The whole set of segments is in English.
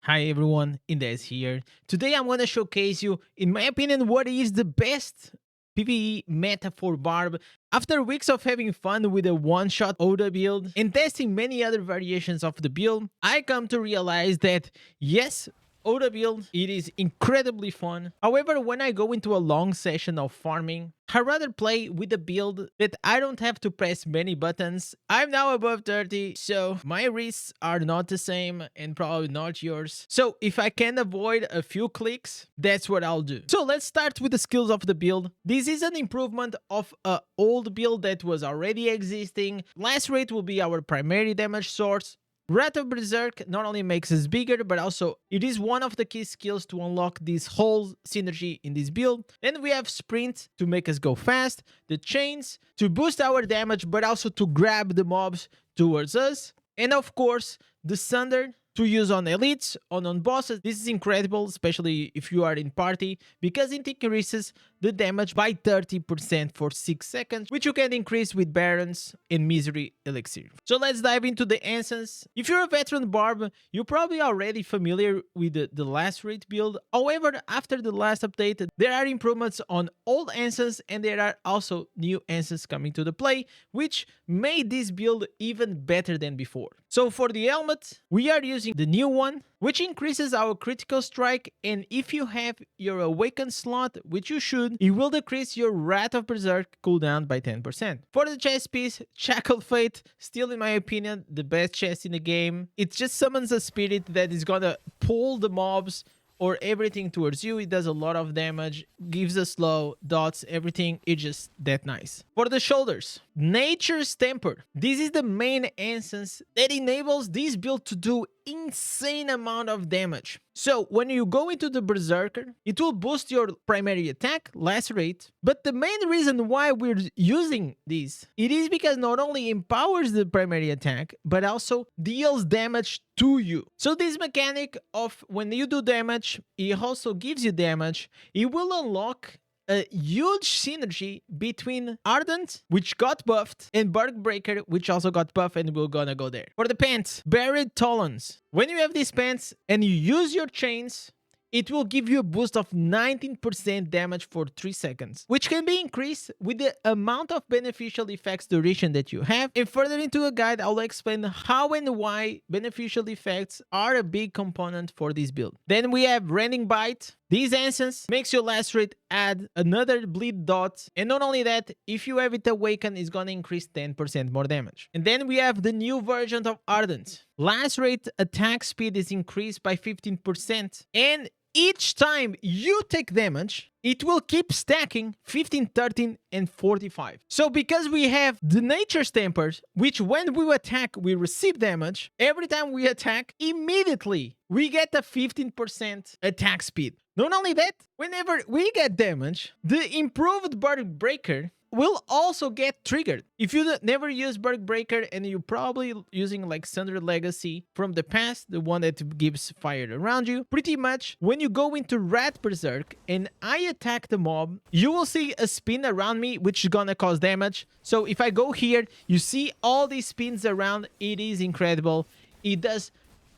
Hi everyone, Indez here. Today I'm gonna showcase you, in my opinion, what is the best PvE meta for Barb. After weeks of having fun with a one-shot Oda build and testing many other variations of the build, I come to realize that yes, Oda build, it is incredibly fun. However, when I go into a long session of farming, I rather play with a build that I don't have to press many buttons. I'm now above 30, so my risks are not the same and probably not yours. So if I can avoid a few clicks, that's what I'll do. So let's start with the skills of the build. This is an improvement of an old build that was already existing. Blast rate will be our primary damage source. Wrath of Berserk not only makes us bigger, but also it is one of the key skills to unlock this whole synergy in this build. Then we have Sprint to make us go fast, the Chains to boost our damage, but also to grab the mobs towards us, and of course, the Sunder to use on elites, on bosses. This is incredible, especially if you are in party, because it increases the damage by 30% for 6 seconds, which you can increase with Barons and Misery Elixir. So let's dive into the Incense. If you're a veteran Barb, you're probably already familiar with the last rate build. However, after the last update, there are improvements on old Incense and there are also new Incense coming to the play, which made this build even better than before. So for the helmet, we are using the new one, which increases our critical strike, and if you have your awakened slot, which you should, it will decrease your Wrath of Berserk cooldown by 10%. For the chest piece, Shackled Fate, still in my opinion, the best chest in the game. It just summons a spirit that is gonna pull the mobs or everything towards you. It does a lot of damage, gives us slow, dots, everything. It's just that nice. For the shoulders, Nature's Temper. This is the main instance that enables this build to do insane amount of damage. So when you go into the Berserker, it will boost your primary attack, lacerate, but the main reason why we're using this, it is because not only empowers the primary attack, but also deals damage to you. So this mechanic of when you do damage, it also gives you damage, it will unlock a huge synergy between Ardent, which got buffed, and Bark Breaker, which also got buffed, and we're gonna go there. For the pants, Buried Talons. When you have these pants and you use your chains, it will give you a boost of 19% damage for 3 seconds, which can be increased with the amount of beneficial effects duration that you have. And further into a guide, I'll explain how and why beneficial effects are a big component for this build. Then we have Rending Bite. This instance makes your lacerate add another bleed dot, and not only that, if you have it awakened, it's gonna increase 10% more damage. And then we have the new version of Ardent. Lacerate attack speed is increased by 15%, and each time you take damage, it will keep stacking 15, 13, and 45. So because we have the Nature's Tempers, which when we attack, we receive damage, every time we attack, immediately we get a 15% attack speed. Not only that, whenever we get damage, the improved Bark Breaker will also get triggered. If you never use Bark Breaker and you're probably using like Sunder Legacy from the past, the one that gives fire around you, pretty much when you go into Wrath Berserk and I attack the mob, you will see a spin around me, which is gonna cause damage. So if I go here, you see all these spins around. It is incredible. It does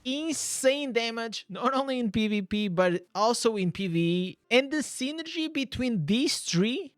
insane damage, not only in PvP, but also in PvE. And the synergy between these three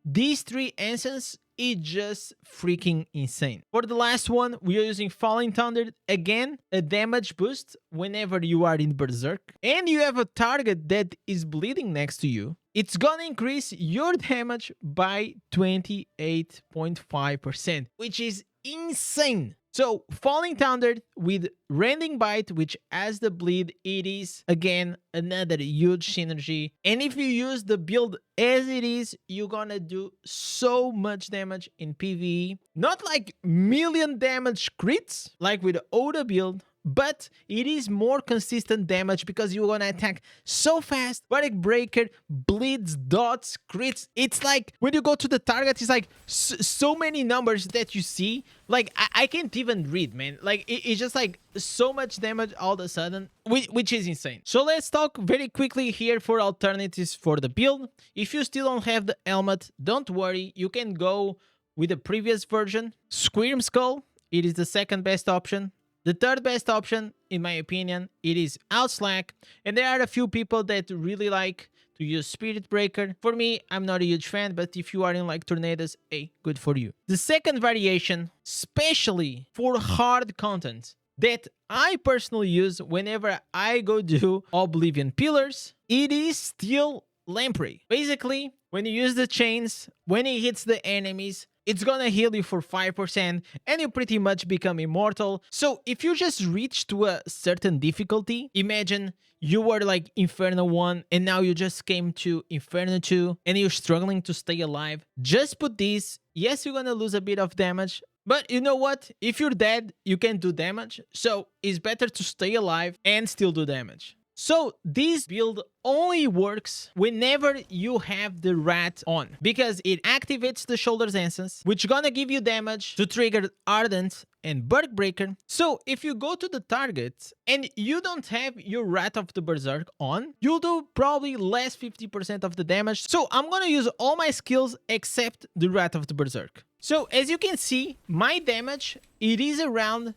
instances is just freaking insane. For the last one, we are using Falling Thunder. Again, a damage boost whenever you are in Berserk and you have a target that is bleeding next to you. It's gonna increase your damage by 28.5%, which is insane. So Falling Thunder with Rending Bite, which as the bleed, it is again another huge synergy. And if you use the build as it is, you're gonna do so much damage in PvE. Not like million damage crits like with the Oda build, but it is more consistent damage because you're gonna attack so fast. Bark Breaker bleeds, dots, crits. It's like when you go to the target, it's like so many numbers that you see. Like I can't even read, man. Like it's just like so much damage all of a sudden, which is insane. So let's talk very quickly here for alternatives for the build. If you still don't have the helmet, don't worry. You can go with the previous version. Squirm Skull, it is the second best option. The third best option in my opinion, it is Outslack, and there are a few people that really like to use Spirit Breaker. For me, I'm not a huge fan, but if you are in like tornadoes, hey, good for you. The second variation, especially for hard content, that I personally use whenever I go do Oblivion Pillars, it is still Lamprey. Basically, when you use the chains, when it hits the enemies, it's gonna heal you for 5% and you pretty much become immortal. So if you just reach to a certain difficulty, imagine you were like Inferno 1 and now you just came to Inferno 2 and you're struggling to stay alive, just put this. Yes, you're gonna lose a bit of damage, but you know what? If you're dead, you can do damage. So it's better to stay alive and still do damage. So this build only works whenever you have the Wrath on, because it activates the Shoulder's Essence, which gonna give you damage to trigger Ardent and Bark Breaker. So if you go to the target and you don't have your Wrath of the Berserk on, you'll do probably less 50% of the damage. So I'm gonna use all my skills except the Wrath of the Berserk. So as you can see, my damage, it is around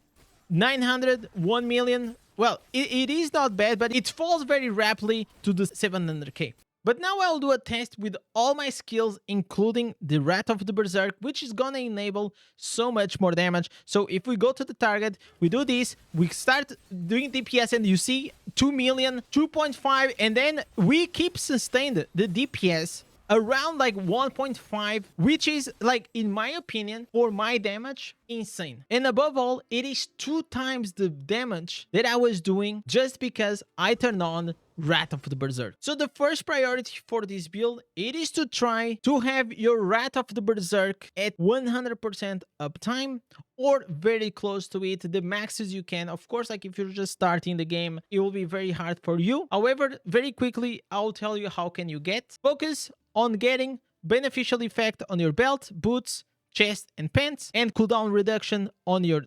900, 1 million. Well, it is not bad, but it falls very rapidly to the 700k. But now I'll do a test with all my skills, including the Wrath of the Berserk, which is gonna enable so much more damage. So if we go to the target, we do this, we start doing DPS, and you see 2 million, 2.5, and then we keep sustained the DPS around like 1.5, which is like, in my opinion, for my damage, insane. And above all, it is 2 times the damage that I was doing just because I turned on Wrath of the Berserk. So the first priority for this build, it is to try to have your Wrath of the Berserk at 100% uptime or very close to it, the max as you can. Of course, like if you're just starting the game, it will be very hard for you. However, very quickly, I'll tell you how can you get. Focus on getting beneficial effect on your belt, boots, chest, and pants, and cooldown reduction on your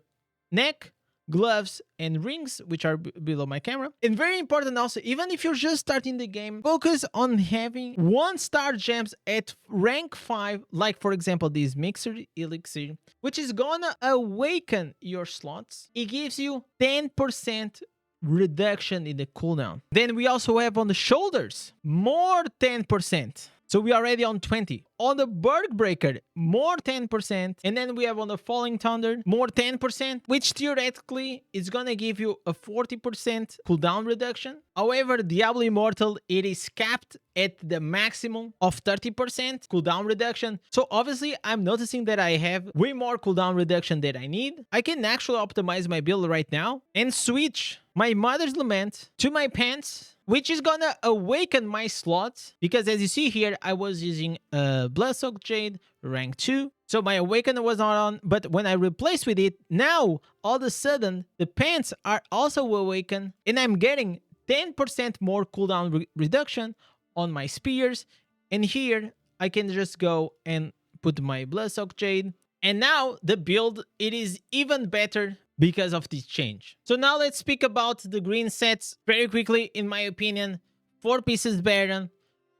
neck, gloves, and rings, which are below my camera. And very important also, even if you're just starting the game, focus on having 1-star gems at rank 5, like for example this Mixer Elixir, which is gonna awaken your slots. It gives you 10% reduction in the cooldown. Then we also have on the shoulders, more 10%. So we are already on 20. On the Bark Breaker, more 10%. And then we have on the Falling Thunder, more 10%, which theoretically is gonna give you a 40% cooldown reduction. However, Diablo Immortal, it is capped at the maximum of 30% cooldown reduction. So obviously, I'm noticing that I have way more cooldown reduction than I need. I can actually optimize my build right now and switch my Mother's Lament to my pants, which is gonna awaken my slots, because as you see here, I was using Bloodsoaked Jade, rank 2. So my awaken was not on, but when I replaced with it, now all of a sudden the pants are also awakened, and I'm getting 10% more cooldown reduction on my spears. And here I can just go and put my Bloodsoaked Jade. And now the build, it is even better because of this change. So now let's speak about the green sets very quickly. In my opinion, 4 pieces Baron,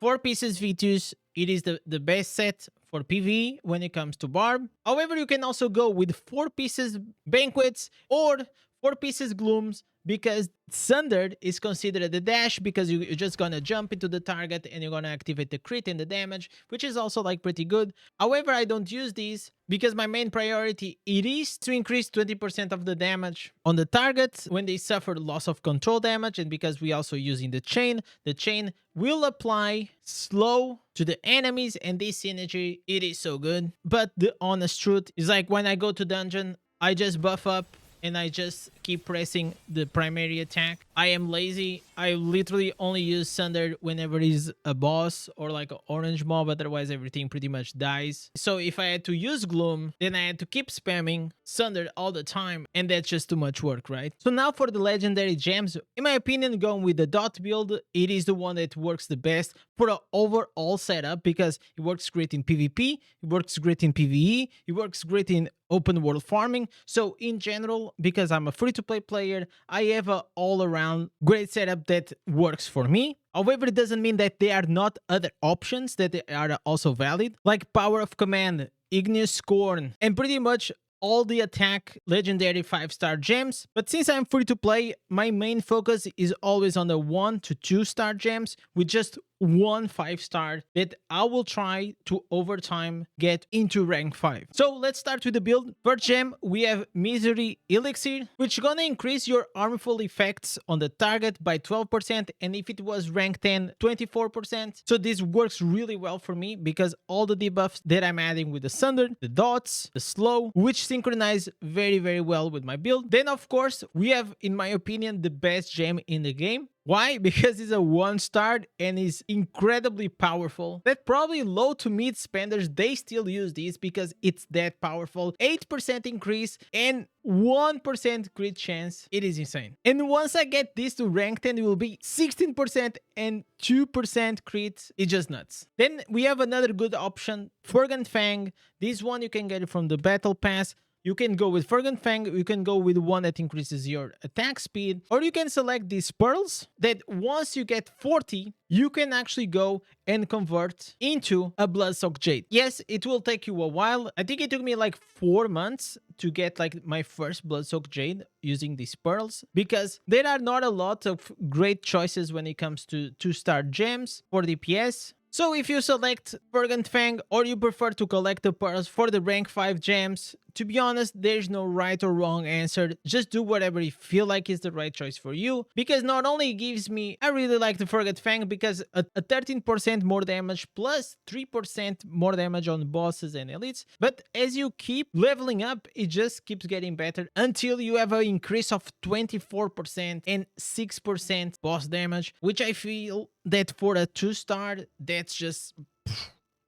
4 pieces Vitus. It is the best set for PvE when it comes to Barb. However, you can also go with 4 pieces Banquets or 4 pieces Glooms, because Sundered is considered a dash, because you're just gonna jump into the target and you're gonna activate the crit and the damage, which is also like pretty good. However, I don't use these because my main priority, it is to increase 20% of the damage on the target when they suffer loss of control damage. And because we also using the chain will apply slow to the enemies, and this synergy, it is so good. But the honest truth is, like, when I go to dungeon, I just buff up and I just keep pressing the primary attack. I am lazy. I literally only use Sunder whenever he's a boss or like an orange mob, otherwise everything pretty much dies. So if I had to use Gloom, then I had to keep spamming Sunder all the time, and that's just too much work, right? So now for the legendary gems, in my opinion, going with the dot build, it is the one that works the best for the overall setup, because it works great in PvP, it works great in PvE, it works great in open world farming. So in general, because I'm a free-to-play player, I have a all-around great setup that works for me. However, it doesn't mean that there are not other options that are also valid, like Power of Command, Igneous Scorn, and pretty much all the attack legendary 5-star gems. But since I'm free to play, my main focus is always on the 1 to 2-star gems with just one 5-star that I will try to over time get into rank 5. So let's start with the build. First gem, we have Misery Elixir, which is gonna increase your harmful effects on the target by 12%, and if it was rank 10, 24%. So this works really well for me because all the debuffs that I'm adding with the Sunder, the dots, the slow, which synchronize very well with my build. Then of course, we have, in my opinion, the best gem in the game. Why? Because it's a 1-star and is incredibly powerful. That probably low to mid spenders, they still use this because it's that powerful. 8% increase and 1% crit chance. It is insane. And once I get this to rank 10, it will be 16% and 2% crit. It's just nuts. Then we have another good option, Fervent Fang. This one you can get it from the battle pass. You can go with Fergent Fang, you can go with one that increases your attack speed, or you can select these pearls that once you get 40, you can actually go and convert into a Bloodsoaked Jade. Yes, it will take you a while. I think it took me like 4 months to get like my first Bloodsoaked Jade using these pearls, because there are not a lot of great choices when it comes to 2-star gems for DPS. So if you select Fervent Fang or you prefer to collect the pearls for the rank 5 gems, to be honest, there's no right or wrong answer. Just do whatever you feel like is the right choice for you. Because not only gives me, I really like the Fervent Fang because a 13% more damage plus 3% more damage on bosses and elites. But as you keep leveling up, it just keeps getting better until you have an increase of 24% and 6% boss damage, which I feel that for a 2-star, that's just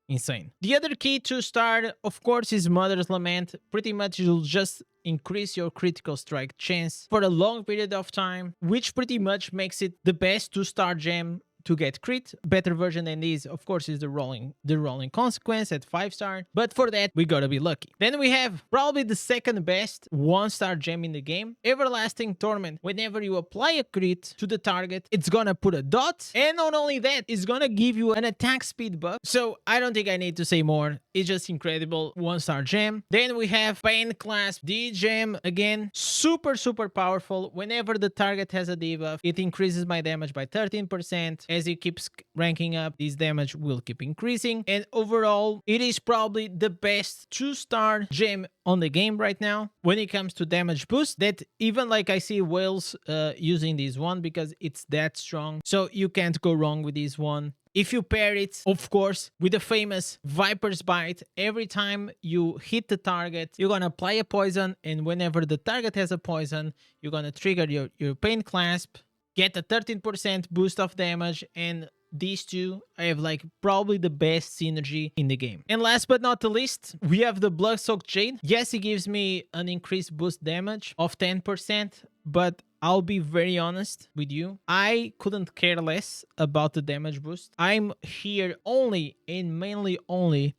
insane. The other key 2-star, of course, is Mother's Lament. Pretty much you'll just increase your critical strike chance for a long period of time, which pretty much makes it the best 2-star gem to get crit. Better version than this, of course, is the rolling consequence at 5-star, but for that we gotta be lucky. Then we have probably the second best 1-star gem in the game, Everlasting Torment. Whenever you apply a crit to the target, it's gonna put a dot, and not only that, it's gonna give you an attack speed buff. So I don't think I need to say more. It's just incredible 1-star gem. Then we have Pain Clasp. The gem, again, super powerful. Whenever the target has a debuff, it increases my damage by 13%. As it keeps ranking up, this damage will keep increasing. And overall, it is probably the best 2-star gem on the game right now when it comes to damage boost. That even like I see whales using this one because it's that strong. So you can't go wrong with this one. If you pair it, of course, with the famous Viper's Bite, every time you hit the target, you're gonna apply a poison, and whenever the target has a poison, you're gonna trigger your Pain Clasp, get a 13% boost of damage, and these two, I have like probably the best synergy in the game. And last but not the least, we have the Bloodsoaked Jade. Yes, it gives me an increased boost damage of 10%, but I'll be very honest with you, I couldn't care less about the damage boost. I'm here only and mainly only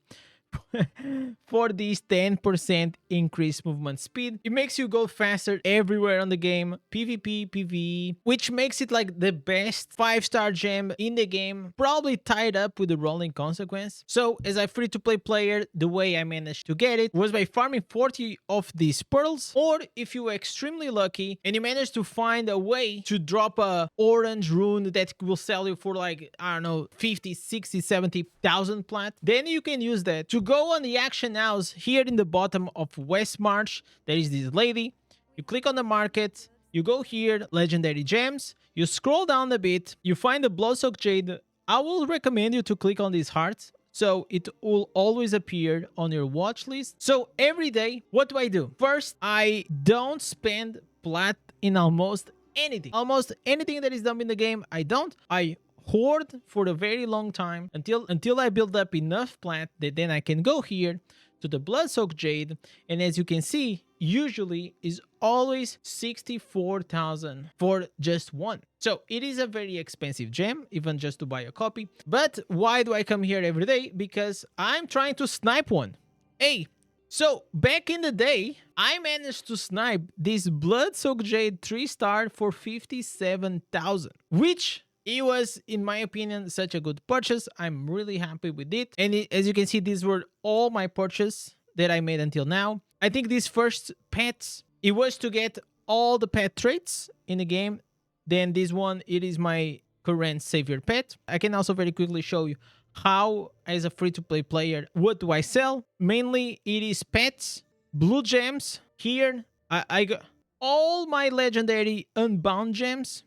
for this 10% increased movement speed. It makes you go faster everywhere on the game, PvP, PvE, which makes it like the best 5-star gem in the game, probably tied up with the rolling consequence. So as a free-to-play player, the way I managed to get it was by farming 40 of these pearls, or if you were extremely lucky and you managed to find a way to drop a orange rune that will sell you for like, I don't know, 50, 60, 70,000 plat, then you can use that to go on the action house here in the bottom of West March. There is this lady. You click on the market, you go here, legendary gems, you scroll down a bit, you find the Bloodsoaked Jade. I will recommend you to click on this heart, so it will always appear on your watch list. So every day, what do? First, I don't spend plat in almost anything. Almost anything that is done in the game, I don't. I hoard for a very long time until I build up enough plat that then I can go here to the Bloodsoaked Jade, and as you can see, usually is always 64,000 for just one. So it is a very expensive gem, even just to buy a copy. But why do I come here every day? Because I'm trying to snipe one. Hey, so back in the day, I managed to snipe this Bloodsoaked Jade 3-star for 57,000, which it was, in my opinion, such a good purchase. I'm really happy with it. And as you can see, these were all my purchases that I made until now. I think these first pets, it was to get all the pet traits in the game. Then this one, it is my current savior pet. I can also very quickly show you how, as a free-to-play player, what do I sell? Mainly, it is pets, blue gems. Here, I got all my legendary unbound gems,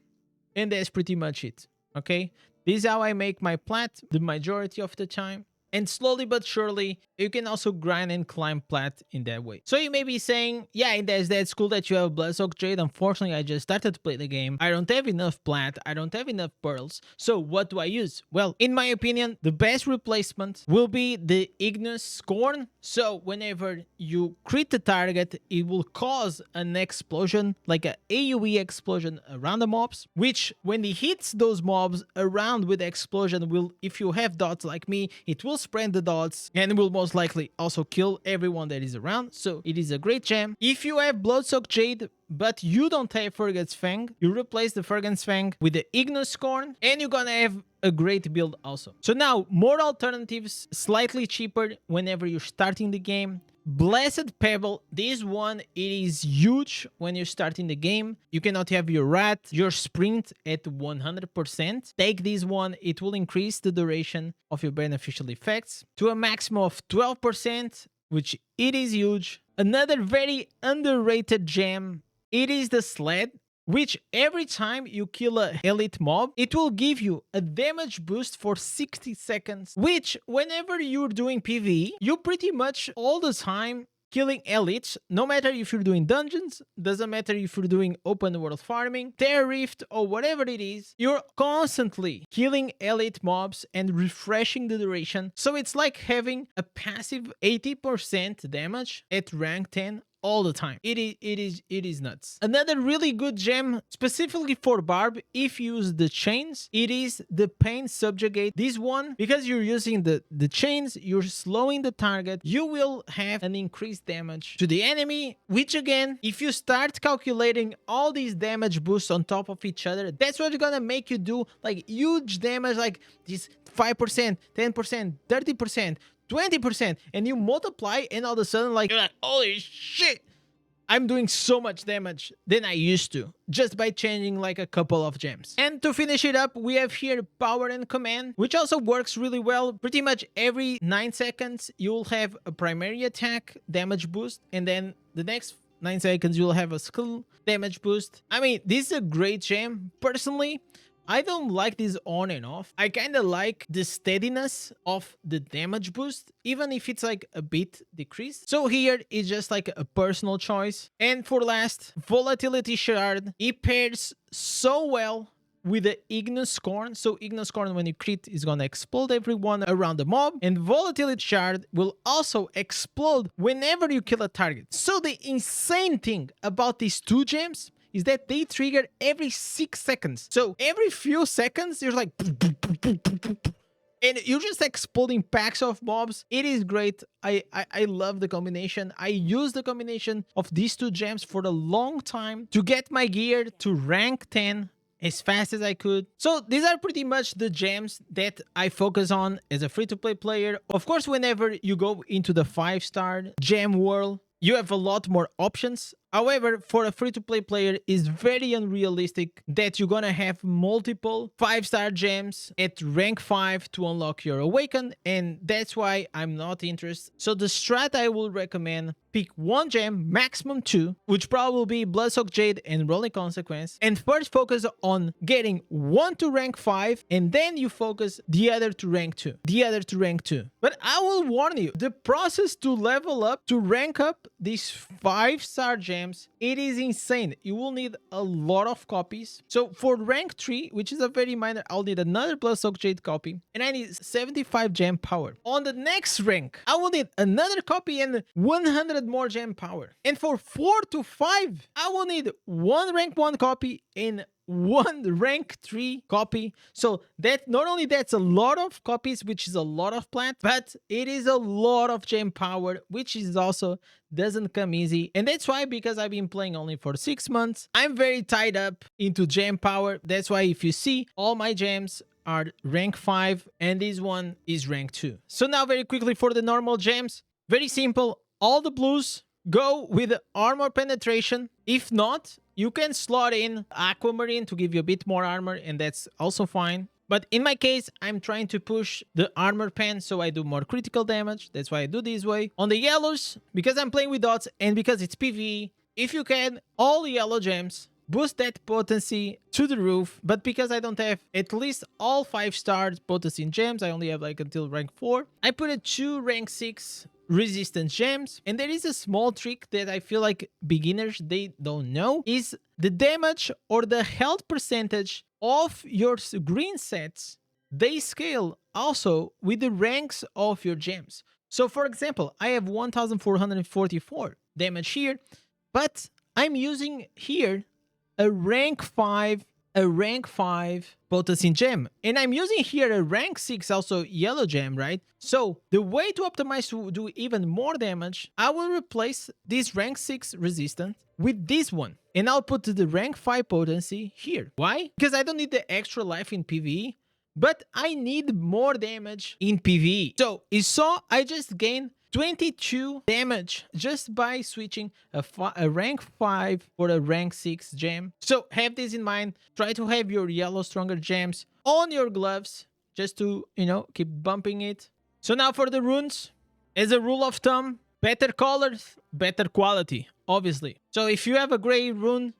and that's pretty much it, okay? This is how I make my plat the majority of the time. And slowly but surely, you can also grind and climb plat in that way. So you may be saying, yeah, that's cool that you have Bloodsoak Jade. Unfortunately, I just started to play the game. I don't have enough plat. I don't have enough pearls. So what do I use? Well, in my opinion, the best replacement will be the Ignis Scorn. So whenever you crit the target, it will cause an explosion, like an AoE explosion around the mobs, which when it hits those mobs around with the explosion, will, if you have dots like me, it will spread the dots and will most likely also kill everyone that is around. So it is a great gem. If you have Bloodsoak Jade but you don't have Fervent Fang, you replace the Fervent Fang with the Ignis Scorn and you're gonna have a great build also. So now more alternatives, slightly cheaper whenever you're starting the game. Blessed Pebble, this one, it is huge when you're starting the game. You cannot have your rat, your sprint at 100%. Take this one, it will increase the duration of your beneficial effects to a maximum of 12%, which it is huge. Another very underrated gem, it is the Sled, which every time you kill a elite mob, it will give you a damage boost for 60 seconds, which whenever you're doing PvE, you pretty much all the time killing elites, no matter if you're doing dungeons, doesn't matter if you're doing open world farming, Terra Rift, or whatever it is, you're constantly killing elite mobs and refreshing the duration. So it's like having a passive 80% damage at rank 10 all the time. It is nuts. Another really good gem specifically for Barb, if you use the chains, it is the Pain Subjugate. This one, because you're using the chains, you're slowing the target, you will have an increased damage to the enemy, which again, if you start calculating all these damage boosts on top of each other, that's what's gonna make you do like huge damage, like this 5%, 10%, 30%, 20%, and you multiply, and all of a sudden, like, you're like, holy shit, I'm doing so much damage than I used to, just by changing like a couple of gems. And to finish it up, we have here Power and Command, which also works really well. Pretty much every 9 seconds, you'll have a primary attack damage boost, and then the next 9 seconds, you'll have a skill damage boost. I mean, this is a great gem. Personally, I don't like this on and off. I kind of like the steadiness of the damage boost, even if it's like a bit decreased. So here is just like a personal choice. And for last, Volatility Shard. It pairs so well with the Ignis Scorn. So Ignis Scorn, when you crit, is gonna explode everyone around the mob. And Volatility Shard will also explode whenever you kill a target. So the insane thing about these two gems is that they trigger every 6 seconds. So every few seconds, you're like, and you're just exploding packs of mobs. It is great. I love the combination. I use the combination of these two gems for a long time to get my gear to rank 10 as fast as I could. So these are pretty much the gems that I focus on as a free-to-play player. Of course, whenever you go into the 5-star gem world, you have a lot more options. However, for a free-to-play player, it's very unrealistic that you're gonna have multiple 5-star gems at rank 5 to unlock your Awaken, and that's why I'm not interested. So the strat I will recommend, pick one gem, maximum 2, which probably will be Bloodsoak Jade and Rolling Consequence, and first focus on getting one to rank 5, and then you focus the other to rank 2. But I will warn you, the process to level up, to rank up these 5-star gems, it is insane. You will need a lot of copies. So for rank 3, which is a very minor, I'll need another Bloodsoak Jade copy, and I need 75 gem power. On the next rank, I will need another copy and 100 more gem power. And for 4 to 5, I will need one rank 1 copy and one rank 3 copy. So that not only that's a lot of copies, which is a lot of plant, but it is a lot of gem power, which is also doesn't come easy. And that's why, because I've been playing only for 6 months, I'm very tied up into gem power. That's why if you see, all my gems are rank 5 and this one is rank 2. So now very quickly for the normal gems, very simple. All the blues go with armor penetration. If not, you can slot in Aquamarine to give you a bit more armor, and that's also fine. But in my case, I'm trying to push the armor pen so I do more critical damage. That's why I do this way. On the yellows, because I'm playing with dots and because it's PvE, if you can, all yellow gems, boost that potency to the roof. But because I don't have at least all 5-star potency in gems, I only have like until rank 4, I put it 2 rank 6 resistance gems. And there is a small trick that I feel like beginners, they don't know, is the damage or the health percentage of your green sets, they scale also with the ranks of your gems. So for example, I have 1444 damage here, but I'm using here a rank 5 potency gem, and I'm using here a rank 6 also yellow gem, right? So the way to optimize to do even more damage, I will replace this rank 6 resistance with this one, and I'll put the rank 5 potency here. Why? Because I don't need the extra life in PvE, but I need more damage in PvE. So you saw I just gained 22 damage just by switching a rank 5 for a rank 6 gem. So have this in mind. Try to have your yellow stronger gems on your gloves just to, you know, keep bumping it. So now for the runes, as a rule of thumb, better colors, better quality, obviously. So if you have a gray rune,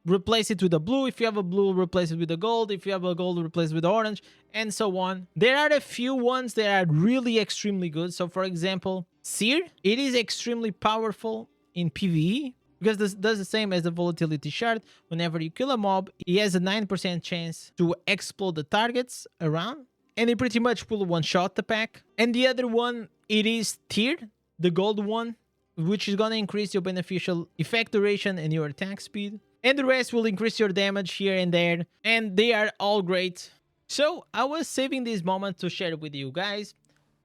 replace it with a blue. If you have a blue, replace it with a gold. If you have a gold, replace it with orange, and so on. There are a few ones that are really extremely good. So for example, Seir, it is extremely powerful in PvE because this does the same as the volatility shard. Whenever you kill a mob, he has a 9% chance to explode the targets around, and he pretty much will one-shot the pack. And the other one, it is Tyr, the gold one, which is gonna increase your beneficial effect duration and your attack speed. And the rest will increase your damage here and there, and they are all great. So I was saving this moment to share it with you guys.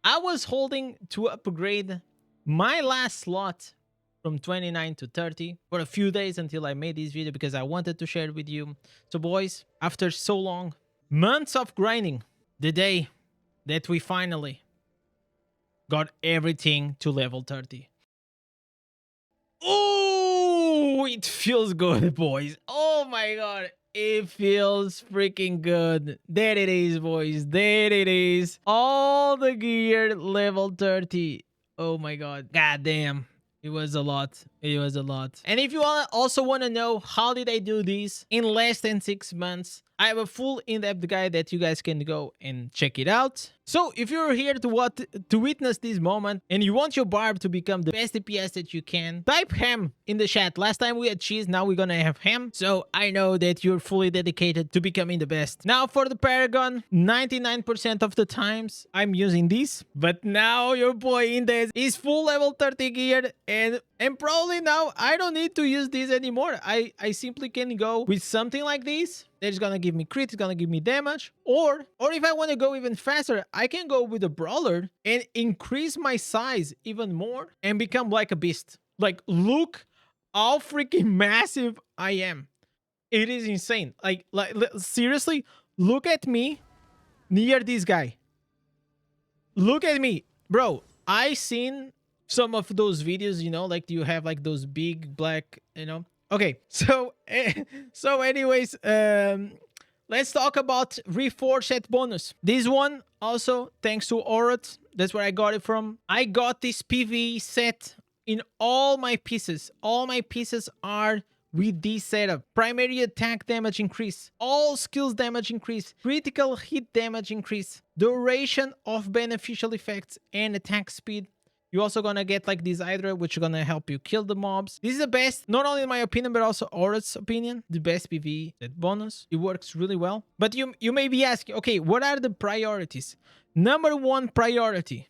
I was holding to upgrade my last slot from 29 to 30 for a few days until I made this video because I wanted to share it with you. So boys, after so long, months of grinding, the day that we finally got everything to level 30. Oh, it feels good, boys. Oh my god. It feels freaking good. There it is, boys. There it is. All the gear level 30. Oh my god. God damn. It was a lot. It was a lot. And if you also want to know how did I do this in less than 6 months, I have a full in-depth guide that you guys can go and check it out. So if you're here to witness this moment and you want your barb to become the best DPS that you can, type ham in the chat. Last time we had cheese, now we're gonna have ham. So I know that you're fully dedicated to becoming the best. Now for the Paragon, 99% of the times I'm using this, but now your boy Indez is full level 30 geared, and probably now I don't need to use this anymore. I simply can go with something like this. That's gonna give me crit, it's gonna give me damage. Or if I want to go even faster, I can go with a brawler and increase my size even more and become like a beast. Like, look how freaking massive I am. It is insane. Like seriously, look at me near this guy. Look at me, bro. I seen some of those videos, you know, like you have like those big black, you know. Okay, so anyways, let's talk about Reforge set bonus. This one also thanks to Orot. That's where I got it from. I got this PvE set in all my pieces. All my pieces are with this setup. Primary attack damage increase, all skills damage increase, critical hit damage increase, duration of beneficial effects, and attack speed. You're also gonna get like this Hydra, which is gonna help you kill the mobs. This is the best, not only in my opinion, but also Orot's opinion, the best PvE set bonus. It works really well. But you may be asking, okay, what are the priorities? Number one priority,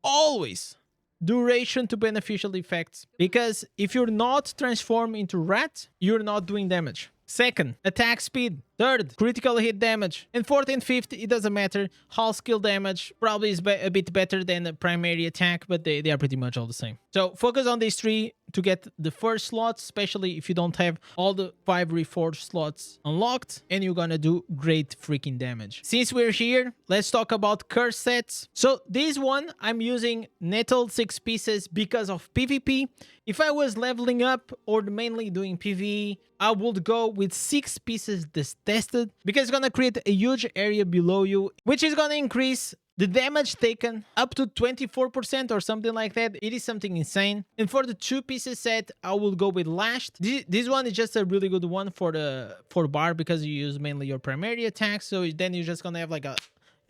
always duration to beneficial effects. Because if you're not transformed into rat, you're not doing damage. Second, attack speed. Third, critical hit damage. And fourth and fifth, it doesn't matter. Hull skill damage probably is a bit better than the primary attack, but they are pretty much all the same. So focus on these three. to get the first slots, especially if you don't have all the 5 reforge slots unlocked, and you're gonna do great freaking damage. Since we're here, let's talk about curse sets. So this one, I'm using nettled 6 pieces because of PvP. If I was leveling up or mainly doing PvE, I would go with 6 pieces tested because it's gonna create a huge area below you, which is gonna increase the damage taken up to 24% or something like that. It is something insane. And for the 2 pieces set, I will go with Lashed. This one is just a really good one for Barb because you use mainly your primary attack. So then you're just gonna have like a,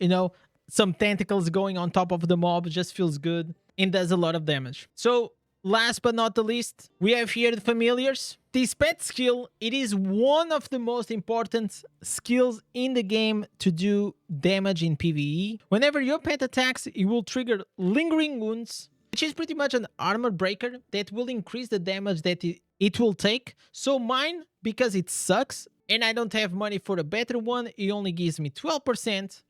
you know, some tentacles going on top of the mob. It just feels good and does a lot of damage. So last but not the least, we have here the familiars. This pet skill, it is one of the most important skills in the game to do damage in PvE. Whenever your pet attacks, it will trigger lingering wounds, which is pretty much an armor breaker that will increase the damage that it will take. So mine, because it sucks and I don't have money for a better one, it only gives me 12%.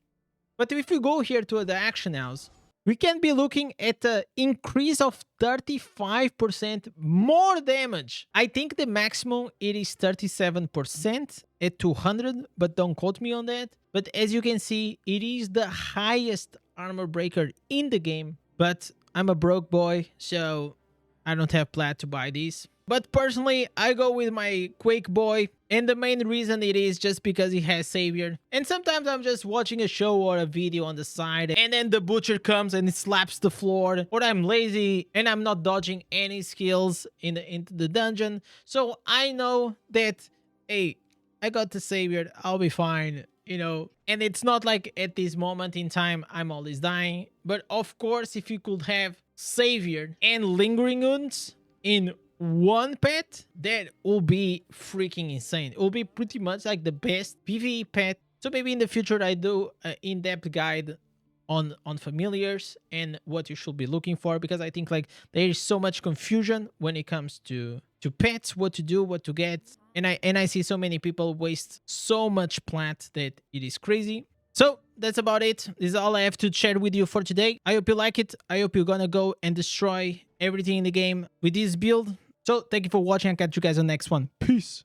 But if you go here to the action house, we can be looking at an increase of 35% more damage. I think the maximum, it is 37% at 200, but don't quote me on that. But as you can see, it is the highest armor breaker in the game. But I'm a broke boy, so I don't have plat to buy these. But personally, I go with my Quake boy, and the main reason it is just because he has Savior. And sometimes I'm just watching a show or a video on the side, and then the butcher comes and it slaps the floor, or I'm lazy and I'm not dodging any skills into the dungeon. So I know that, hey, I got the Savior, I'll be fine, you know. And it's not like at this moment in time I'm always dying. But of course, if you could have Savior and lingering wounds in one pet, that will be freaking insane. It will be pretty much like the best PvE pet. So maybe in the future I do an in-depth guide on familiars and what you should be looking for, because I think like there is so much confusion when it comes to pets, what to do, what to get, and I see so many people waste so much plat that it is crazy. So that's about it. This is all I have to share with you for today. I hope you like it. I hope you're gonna go and destroy everything in the game with this build. So thank you for watching. I'll catch you guys on the next one. Peace.